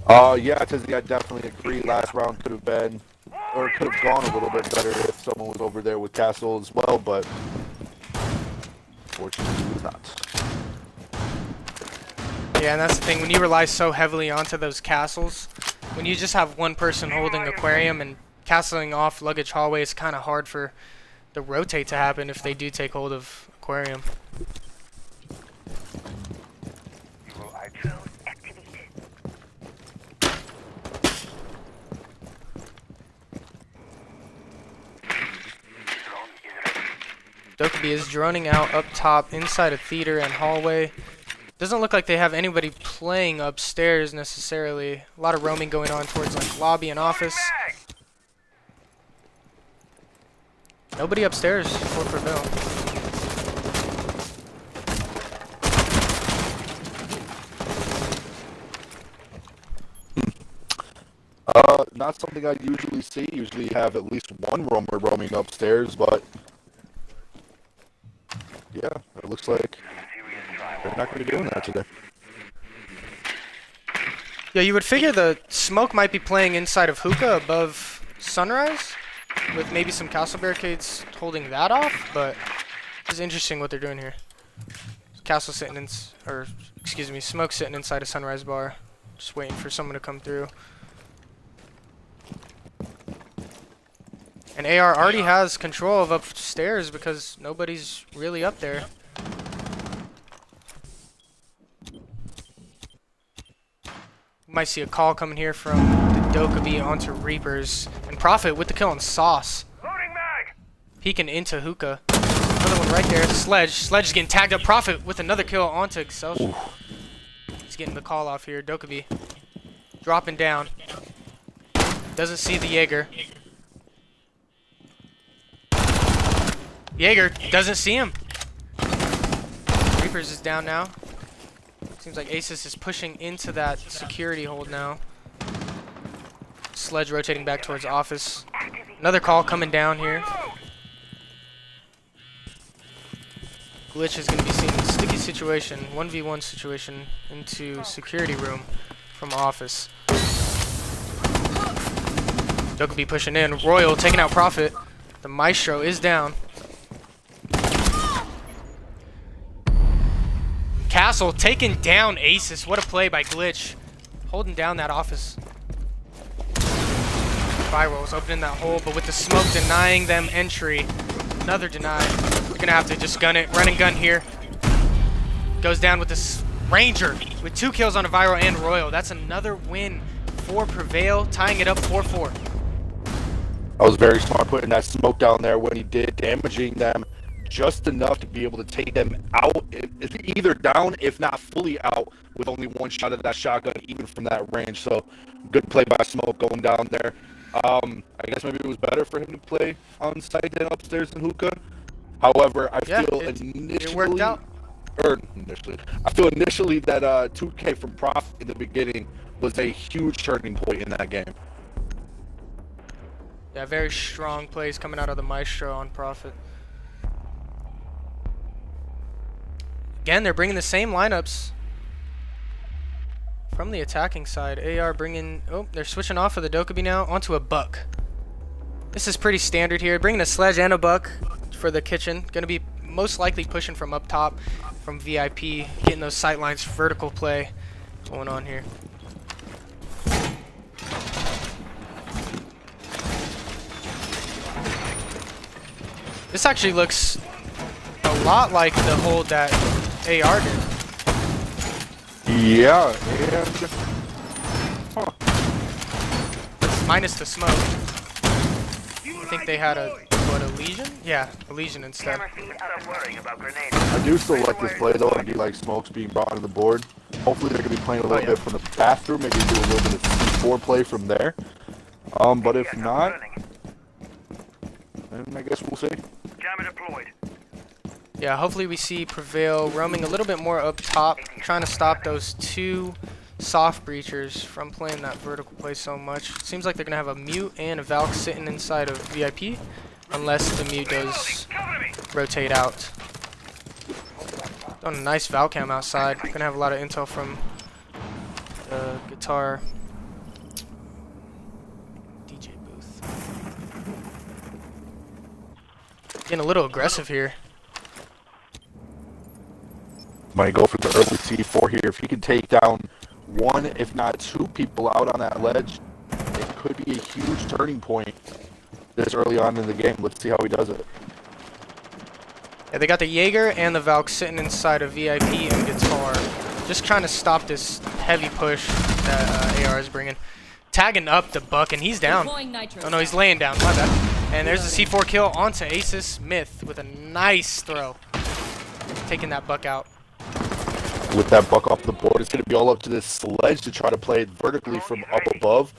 Yeah, Tizzy, I definitely agree. Last round could have been, or could have gone a little bit better if someone was over there with Castle as well, but fortunately it was not. Yeah, and that's the thing. When you rely so heavily onto those castles, when you just have one person holding aquarium and castling off luggage hallway, it's kind of hard for the rotate to happen if they do take hold of aquarium. Dokkaebi is droning out up top inside a theater and hallway. Doesn't look like they have anybody playing upstairs necessarily. A lot of roaming going on towards like lobby and office. Nobody upstairs for Prevail. Not something I usually see. Usually have at least one roamer roaming upstairs, but yeah, it looks like they're not going to be doing that today. Yeah, you would figure the smoke might be playing inside of hookah above Sunrise, with maybe some castle barricades holding that off, but it's interesting what they're doing here. Castle sitting in, or excuse me, smoke sitting inside a Sunrise bar, just waiting for someone to come through. And AR already has control of upstairs because nobody's really up there. Might see a call coming here from the Dokkaebi onto Reapers. And Prophet with the kill on Sauce. Loading mag. Peeking into hookah. Another one right there. Sledge. Sledge is getting tagged up. Prophet with another kill onto Excelsion. He's getting the call off here. Dokkaebi dropping down. Doesn't see the Jaeger. Jaeger doesn't see him. Reapers is down now. Seems like Asus is pushing into that security hold now. Sledge rotating back towards office. Another call coming down here. Glitch is going to be seeing a sticky situation, 1v1 situation, into security room from office. Doug will be pushing in. Royal taking out Prophet. The Maestro is down. Castle taking down Asus. What a play by Glitch. Holding down that office. Viral's opening that hole, but with the smoke denying them entry. Another deny. They're going to have to just gun it. Run and gun here. Goes down with this Ranger with 2 kills on a Viral and Royal. That's another win for Prevail, tying it up 4-4. I was very smart putting that smoke down there when he did, damaging them just enough to be able to take them out, either down, if not fully out, with only 1 shot of that shotgun, even from that range. So, good play by Smoke going down there. I guess maybe it was better for him to play on site than upstairs in Hookah. However, I feel it worked out. I feel initially that 2K from Prof in the beginning was a huge turning point in that game. Yeah, very strong plays coming out of the Maestro on Prophet. Again, they're bringing the same lineups from the attacking side. AR bringing... Oh, they're switching off of the Dokkaebi now onto a Buck. This is pretty standard here. Bringing a Sledge and a Buck for the kitchen. Going to be most likely pushing from up top, from VIP, getting those sight lines, vertical play going on here. This actually looks a lot like the hold that AR did. Yeah, and... Minus the smoke. I think they had a, what, a Legion? Yeah, a Legion instead. Stop worrying about grenades. I do still like this play though. I do like Smokes being brought to the board. Hopefully they're going to be playing a little bit from the bathroom, maybe do a little bit of C4 play from there. But if not, then I guess we'll see. Jammer deployed. Yeah, hopefully we see Prevail roaming a little bit more up top, trying to stop those 2 soft breachers from playing that vertical play so much. Seems like they're going to have a Mute and a Valk sitting inside of VIP, unless the Mute does rotate out. Done a nice Valk cam outside. Going to have a lot of intel from the guitar DJ booth. Getting a little aggressive here. Might go for the early C4 here. If he can take down 1, if not 2 people out on that ledge, it could be a huge turning point this early on in the game. Let's see how he does it. Yeah, they got the Jaeger and the Valk sitting inside of VIP and guitar. Just trying to stop this heavy push that AR is bringing. Tagging up the Buck, and he's down. Oh no, he's laying down. My bad. And there's the C4 kill onto Asus Myth with a nice throw. Taking that Buck out. With that Buck off the board, it's going to be all up to this Sledge to try to play it vertically from up above.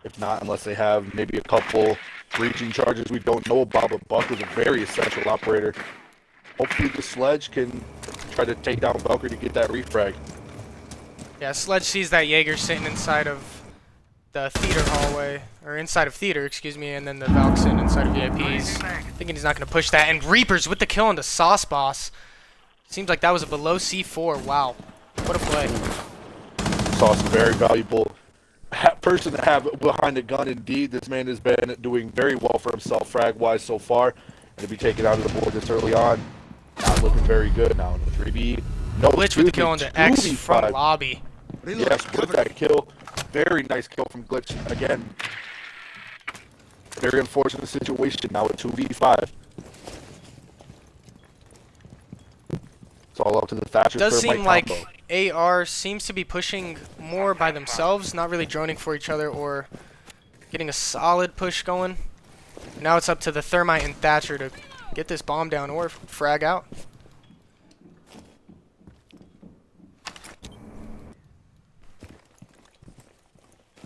If not, unless they have maybe a couple breaching charges we don't know about, but Buck is a very essential operator. Hopefully the Sledge can try to take down Valkyrie to get that refrag. Yeah, Sledge sees that Jaeger sitting inside of the theater hallway, or inside of theater, excuse me, and then the Valk sitting inside of VIPs. Thinking he's not going to push that, and Reapers with the kill on the Sauce Boss. Seems like that was a below C4. Wow. What a play. Sauce very valuable person to have behind the gun indeed. This man has been doing very well for himself frag-wise so far. And to be taken out of the board this early on, not looking very good now in the 3v. No, Glitch with the kill on the X from lobby. Yes, with that kill. Very nice kill from Glitch. Again, very unfortunate situation now at 2v5. It's all up to the Thatcher. It does seem like AR seems to be pushing more by themselves, not really droning for each other or getting a solid push going. Now it's up to the Thermite and Thatcher to get this bomb down or frag out.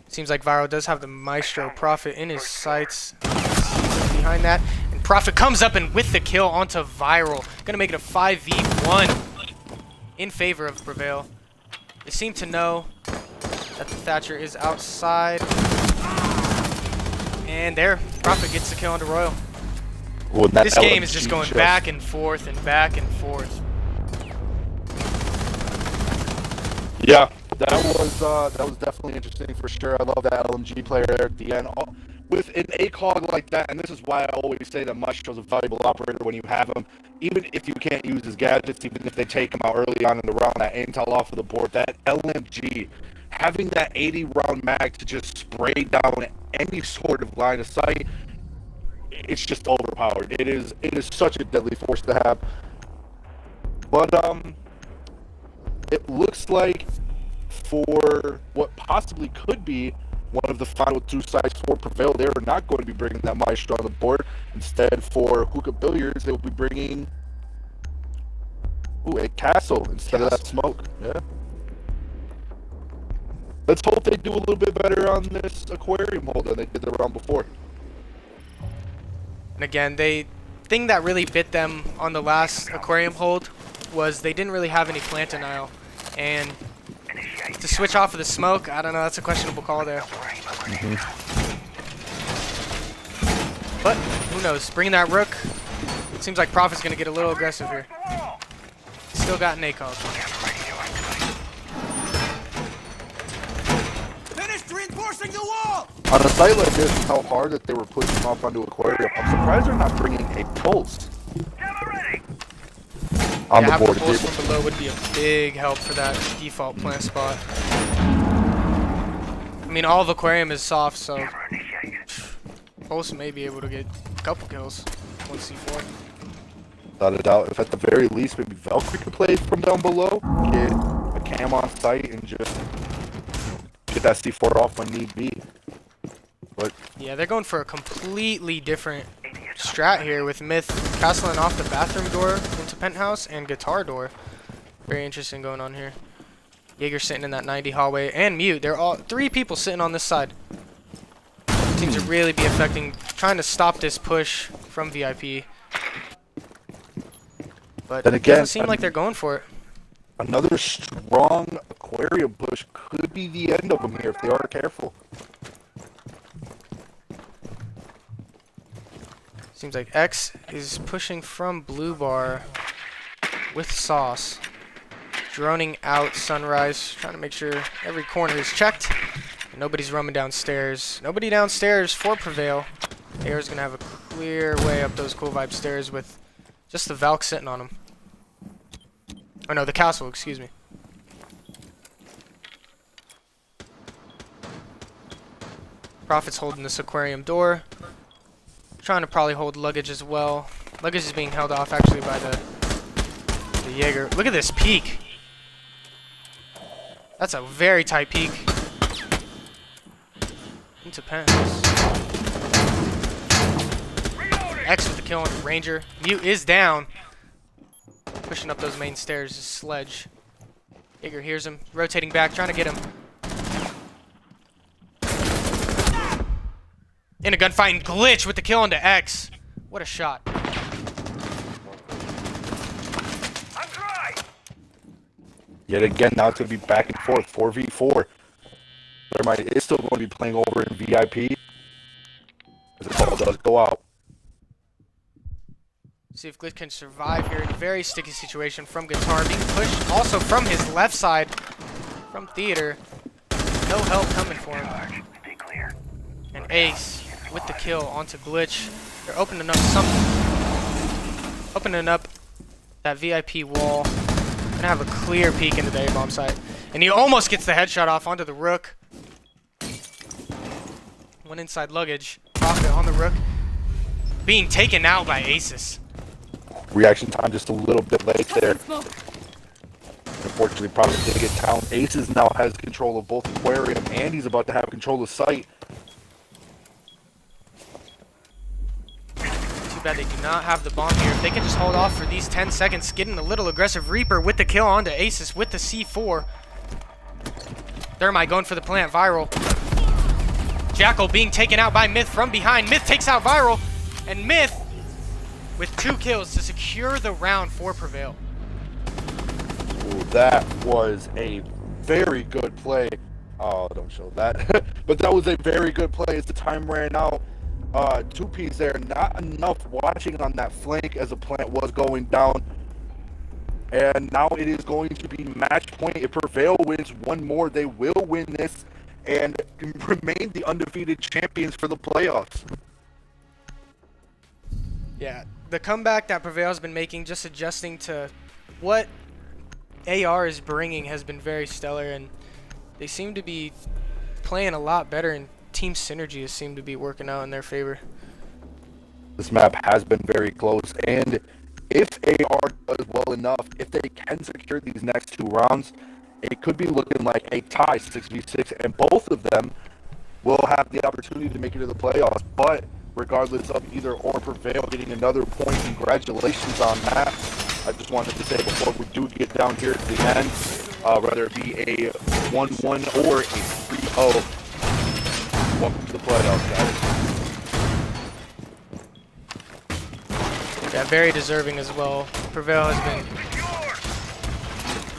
Seems like Viro does have the Maestro Prophet in his sights. Behind that, and Prophet comes up and with the kill onto Viral. Gonna make it a 5v1 in favor of Prevail. They seem to know that the Thatcher is outside. And there, Prophet gets the kill onto Royal. Well, This game is just going back and forth and back and forth. Yeah, that was definitely interesting for sure. I love that LMG player there at the end. With an ACOG like that, and this is why I always say that Maestro's a valuable operator when you have him. Even if you can't use his gadgets, even if they take him out early on in the round, that intel off of the board, that LMG, having that 80-round mag to just spray down any sort of line of sight, it's just overpowered. It is such a deadly force to have. But it looks like for what possibly could be one of the final two sides for Prevail, they are not going to be bringing that Maestro on the board. Instead, for Hookah Billiards, they will be bringing a Castle instead of that Smoke. Yeah. Let's hope they do a little bit better on this aquarium hold than they did the round before. And again, thing that really bit them on the last aquarium hold was they didn't really have any plant denial. And to switch off of the smoke, I don't know, that's a questionable call there. But who knows? Bringing that rook, it seems like Prophet's going to get a little aggressive here. Still got an ACOG. Finished reinforcing the wall! On a site like this, how hard that they were pushing off onto aquarium, I'm surprised they're not bringing a pulse on the having board. a pulse from below would be a big help for that default plant spot. I mean, all of aquarium is soft, so pulse may be able to get a couple kills. 1c4. Without a doubt, if at the very least maybe Valkyrie could play from down below, get a cam on site and just get that C4 off when need be. But yeah, they're going for a completely different strat here with Myth castling off the bathroom door into penthouse and guitar door. Very interesting going on here. Jaeger sitting in that 90 hallway and Mute. They're all three people sitting on this side. Seems to really be affecting, trying to stop this push from VIP. But then it again, doesn't seem like they're going for it. another strong aquarium push could be the end of them here if they aren't careful. Seems like X is pushing from blue bar with sauce. Droning out Sunrise, trying to make sure every corner is checked. And nobody's roaming downstairs. Nobody downstairs for Prevail. AR's going to have a clear way up those cool vibe stairs with just the Valk sitting on him. Oh no, the castle, excuse me. Prophet's holding this aquarium door. Trying to probably hold luggage as well. Luggage is being held off actually by the Jaeger. Look at this peek. That's a very tight peek. Into penthouse. X with the kill on the Ranger. Mute is down. Pushing up those main stairs is Sledge. Jaeger hears him. Rotating back, trying to get him. In a gunfight and Glitch with the kill onto X. What a shot. I'm dry. Yet again, now it's going to be back and forth, 4v4. Thermite is still going to be playing over in VIP. As the ball does go out. See if Glitch can survive here in a very sticky situation from Guitar. Being pushed also from his left side from Theater. No help coming for him. Stay clear. And Ace with the kill onto Glitch. They're opening up something. Opening up that VIP wall. Gonna have a clear peek into the A-bomb site. And he almost gets the headshot off onto the Rook. One inside luggage. Prophet on the Rook. Being taken out by Aces. Reaction time just a little bit late there. Unfortunately, probably didn't get down. Aces now has control of both aquarium and he's about to have control of site. Too bad they do not have the bomb here. If they can just hold off for these 10 seconds, getting a little aggressive. Reaper with the kill onto Aces with the C4. Thermite going for the plant. Viral. Jackal being taken out by Myth from behind. Myth takes out Viral. And Myth with 2 kills to secure the round for Prevail. Ooh, that was a very good play. Oh, don't show that. But that was a very good play as the time ran out. 2Ps there, not enough watching on that flank as the plant was going down. And now it is going to be match point. If Prevail wins one more, they will win this and remain the undefeated champions for the playoffs. Yeah, the comeback that Prevail's been making, just adjusting to what AR is bringing, has been very stellar, and they seem to be playing a lot better, and team synergy has seemed to be working out in their favor. This map has been very close, and if AR does well enough, if they can secure these next 2 rounds, it could be looking like a tie 6v6, and both of them will have the opportunity to make it to the playoffs. But regardless of either or Prevail getting another point, congratulations on that. I just wanted to say before we do get down here to the end, whether it be a 1-1 or a 3-0, welcome to the playoffs, guys. Yeah, very deserving as well. Prevail has been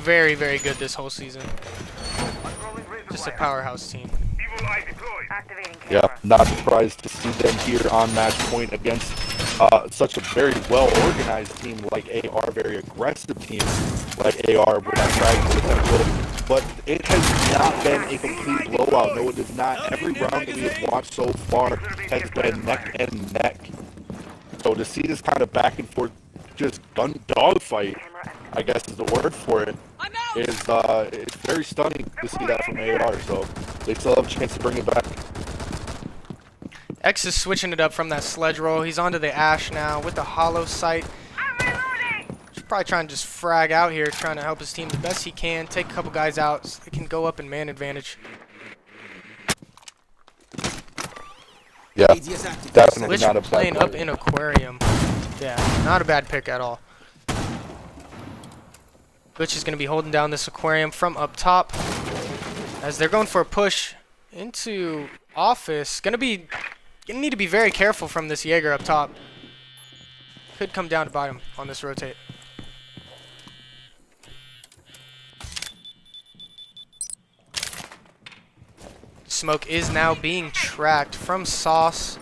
very, very good this whole season. Just a powerhouse team. Yeah, not surprised to see them here on match point against such a very well-organized team like AR, very aggressive team like AR with that frag potential. But it has not been a complete blowout. No, it is not. Every round that we have watched so far has been neck and neck. So to see this kind of back and forth, just dogfight, I guess is the word for it, is it's very stunning to see that from AR. So they still have a chance to bring it back. X is switching it up from that sledge roll. He's onto the Ash now with the hollow sight. He's probably trying to just frag out here, trying to help his team the best he can, take a couple guys out so they can go up in man advantage. Yeah, definitely Glitch not a bad playing up play. in Aquarium. Yeah, not a bad pick at all. Glitch is going to be holding down this Aquarium from up top as they're going for a push into office. Gonna need to be very careful from this Jaeger up top. Could come down to bottom on this rotate. Smoke is now being tracked from Sauce.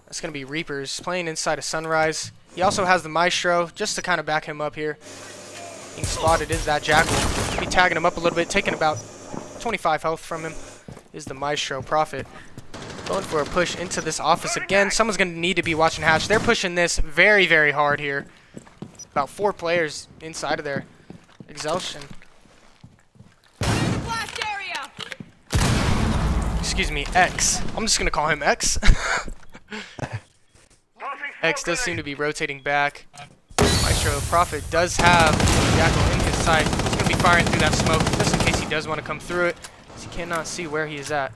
That's going to be Reapers playing inside of Sunrise. He also has the Maestro just to kind of back him up here. Being spotted is that Jackal. Be tagging him up a little bit, taking about 25 health from him is the Maestro Prophet. Going for a push into this office again. Someone's going to need to be watching Hatch. They're pushing this very, very hard here. About 4 players inside of there. Exhaustion. Blast area! Excuse me, X. I'm just going to call him X. X does seem to be rotating back. Maestro Prophet does have Jackal in his sight. He's going to be firing through that smoke just in case he does want to come through it. He cannot see where he is at.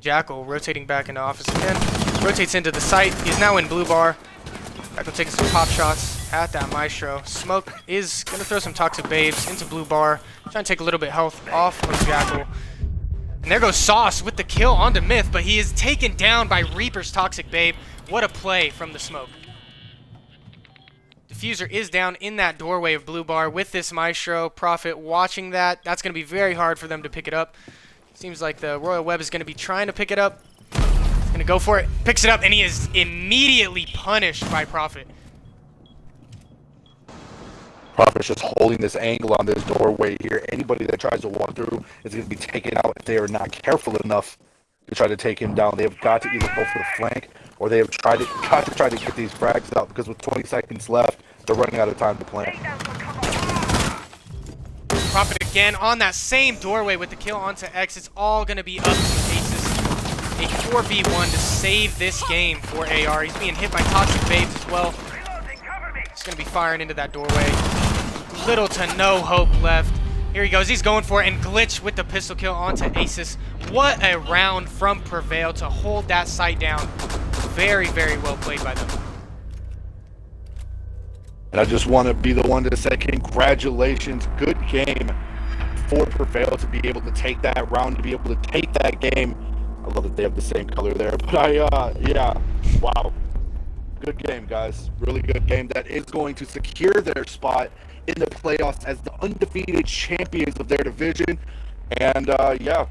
Jackal rotating back into office again. Rotates into the site. He's now in blue bar. Jackal taking some pop shots at that Maestro. Smoke is going to throw some Toxic Babes into blue bar. Trying to take a little bit health off of Jackal. And there goes Sauce with the kill onto Myth, but he is taken down by Reaper's Toxic Babe. What a play from the smoke. Diffuser is down in that doorway of blue bar with this Maestro Prophet watching that. That's going to be very hard for them to pick it up. Seems like the Royal Web is going to be trying to pick it up. He's going to go for it. Picks it up, and he is immediately punished by Prophet. Prophet's just holding this angle on this doorway here. Anybody that tries to walk through is going to be taken out if they are not careful enough to try to take him down. They have got to either go for the flank or they have got to try to get these frags out because with 20 seconds left, they're running out of time to plant. Prophet again on that same doorway with the kill onto X. It's all going to be up to Aces. A 4v1 to save this game for AR. He's being hit by Toxic Babes as well. He's going to be firing into that doorway. Little to no hope left. Here he goes. He's going for it, and Glitch with the pistol kill onto Aces. What a round from Prevail to hold that site down. Very, very well played by them. And I just want to be the one to say congratulations. Good game for Prevail to be able to take that round, to be able to take that game. I love that they have the same color there. But yeah, Wow. Good game, guys. Really good game that is going to secure their spot in the playoffs as the undefeated champions of their division. And, yeah.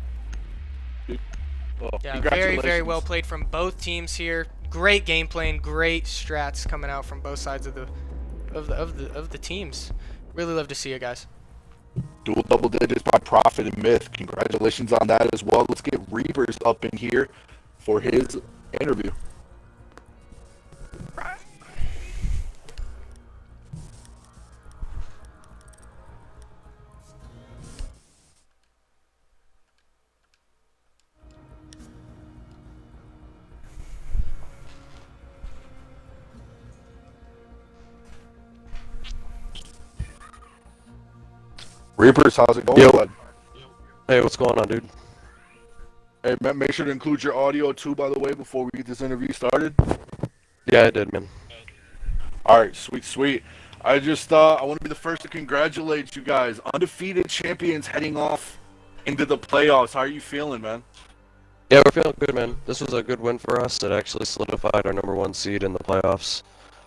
Well, Yeah, very, very well congratulations. played from both teams here. Great gameplay and great strats coming out from both sides of the teams. Really love to see it, guys. Dual double digits by Prophet and Myth. Congratulations on that as well. Let's get Reapers up in here for his interview. Reapers, how's it going, Yo. bud? Hey, what's going on, dude? Hey, man, make sure to include your audio too, by the way, before we get this interview started. Yeah, I did, man. All right, sweet, sweet. I want to be the first to congratulate you guys. Undefeated champions heading off into the playoffs. How are you feeling, man? Yeah, we're feeling good, man. This was a good win for us. It actually solidified our #1 seed in the playoffs,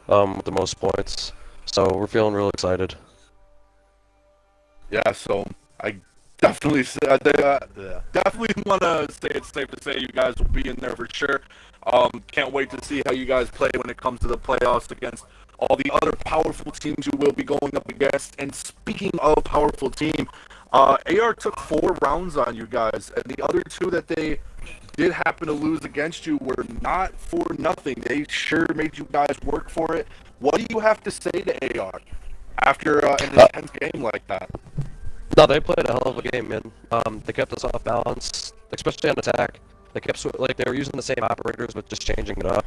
with the most points. So we're feeling real excited. Yeah, so I definitely definitely want to say it's safe to say you guys will be in there for sure. Can't wait to see how you guys play when it comes to the playoffs against all the other powerful teams you will be going up against. And speaking of powerful team, AR took 4 rounds on you guys, and the other 2 that they did happen to lose against you were not for nothing. They sure made you guys work for it. What do you have to say to AR after an intense game like that? No, they played a hell of a game, man. They kept us off balance, especially on attack. They kept they were using the same operators, but just changing it up.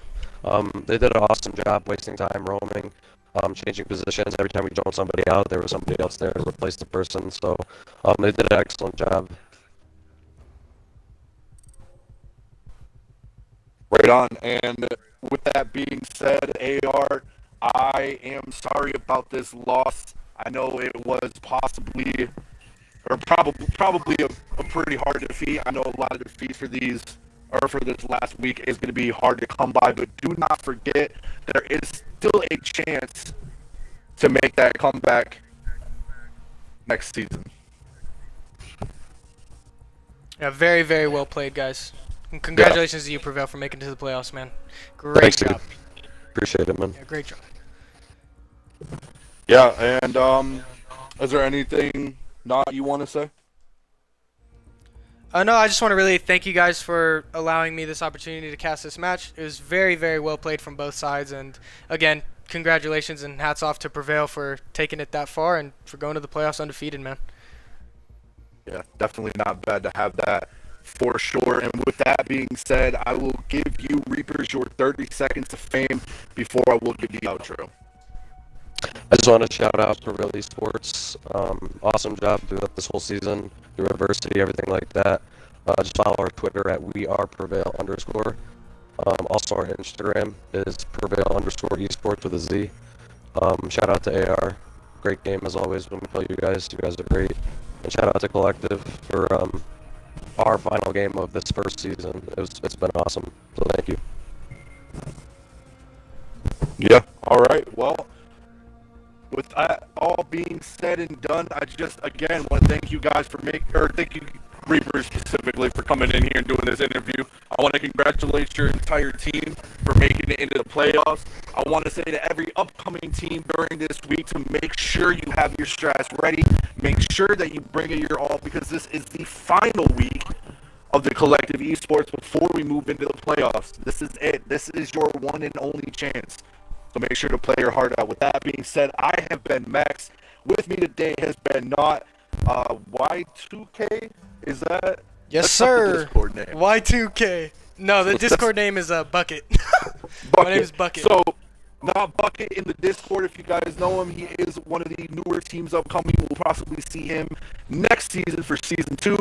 They did an awesome job wasting time roaming, changing positions. Every time we zoned somebody out, there was somebody else there to replace the person. So they did an excellent job. Right on. And with that being said, AR, I am sorry about this loss. I know it was possibly, or probably a pretty hard defeat. I know a lot of defeats for these, or for this last week is going to be hard to come by, but do not forget there is still a chance to make that comeback next season. Yeah, very, very well played, guys. And congratulations to you, Prevail, for making it to the playoffs, man. Great Thanks, job. dude. Appreciate it, man. Yeah, great job. Yeah, and is there anything not you want to say? No, I just want to really thank you guys for allowing me this opportunity to cast this match. It was very, very well played from both sides, and again, congratulations and hats off to Prevail for taking it that far and for going to the playoffs undefeated, man. Yeah, definitely not bad to have that for sure. And with that being said, I will give you, Reapers, your 30 seconds of fame before I will give the outro. I just want to shout out Prevail eSports. Awesome job throughout this whole season, through adversity, everything like that. Just follow our Twitter at @weareprevail_. Also, our Instagram is Prevail_esports with a Z. Shout out to AR. Great game as always when we play you guys. You guys are great. And shout out to Collective for our final game of this first season. It's been awesome. So thank you. Yeah, all right. Well, with that all being said and done, I just again want to thank you guys for thank you, Reapers, specifically for coming in here and doing this interview. I want to congratulate your entire team for making it into the playoffs. I want to say to every upcoming team during this week to make sure you have your strats ready. Make sure that you bring it your all, because this is the final week of the collective esports before we move into the playoffs. This is it. This is your one and only chance. So make sure to play your heart out. With that being said, I have been Max. With me today has been not Y2K. Is that? Yes, That's not the sir. Discord name. Y2K. No, the Discord name is Bucket. My name is Bucket. So, not Bucket in the Discord. If you guys know him, he is one of the newer teams upcoming. We'll possibly see him next season for season 2.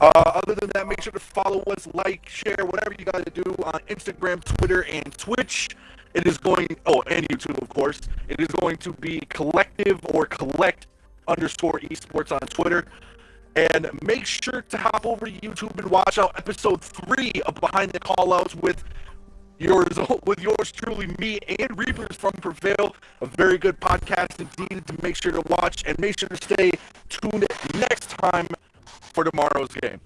Other than that, make sure to follow us, like, share, whatever you got to do on Instagram, Twitter, and Twitch. It is going, and YouTube, of course. It is going to be collective or collect_esports on Twitter. And make sure to hop over to YouTube and watch out episode 3 of Behind the Callouts with with yours truly, me and Reapers from Prevail. A very good podcast indeed to make sure to watch, and make sure to stay tuned next time for tomorrow's game.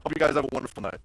Hope you guys have a wonderful night.